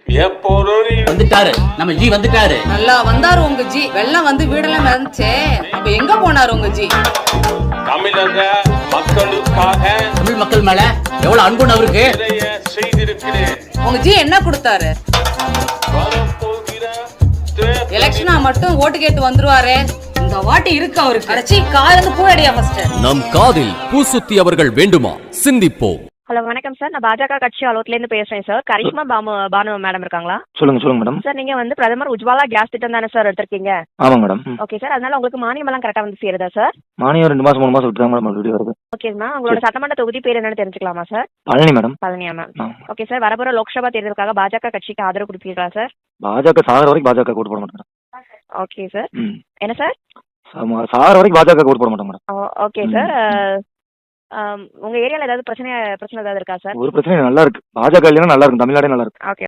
வந்துட்டாரு நம்ம ஜி வந்துட்டாரு. நல்லா வந்தாரு உங்க ஜி. வெள்ளம் வந்து வீடெல்லாம் மிதந்துச்சே, அப்ப எங்க போனாரு உங்க ஜி? தமிழக மக்களுக்காக தமிழ் மக்கள் மேல எவ்வளவு அன்புன்னு அவருக்கு செய்திருக்கிறேன். உங்க ஜி என்ன கொடுத்தாரு? எலெக்ஷனா மட்டும் ஓட்டு கேட்டு வந்துருவாரு. இந்த வாட்டி இருக்கு அவருக்கு. அடச்சி காதுல பூரடியா ஃபர்ஸ்ட். நம் காதில் பூசுத்தி அவர்கள் வேண்டுமா? சிந்திப்போம். ஹலோ வணக்கம் சார், நான் பாஜக கட்சி அலுவலகத்துலேருந்து பேசுகிறேன் சார். கரிஷ்மா பானு மேடம் இருக்காங்களா? சொல்லுங்க மேடம். சார் நீங்கள் வந்து பிரதமர் உஜ்வாலா கேஸ் திட்டம் தானே சார் எடுத்திருக்கீங்க? ஆமாங்க மேடம். ஓகே சார், அதனால உங்களுக்கு மானியம் எல்லாம் கரெக்டாக வந்து சேருதா சார்? மானியம் 2 மாசம் 3 மாசம் விட்டு தான் மேடம் வீடியோ வருது. ஓகே மேம், உங்களோட சட்டமன்ற தொகுதி பேர் என்னன்னு தெரிஞ்சுக்கலாமா சார்? பழனி மேடம். பழனியா மேம்? ஓகே சார், வரப்போற லோக்சபா தேர்தலுக்காக பாஜக கட்சிக்கு ஆதரவு கொடுப்பீங்களா சார்? பாஜக சாகர வரைக்கும் பாஜக ஓட்டு போட மாட்டேன். Okay sir. என்ன சார்? சாகர வரைக்கும் பாஜக ஓட்டு போட மாட்டேன் மேடம். Okay sir. உங்க ஏரியால ஏதாவது பிரச்சனை ஏதாவது இருக்கா சார்? ஒரு பிரச்சனை நல்லா இருக்கு. பாஜக இல்லைன்னா நல்லா இருக்கும், தமிழ்நாடே நல்லா இருக்கு. ஓகே.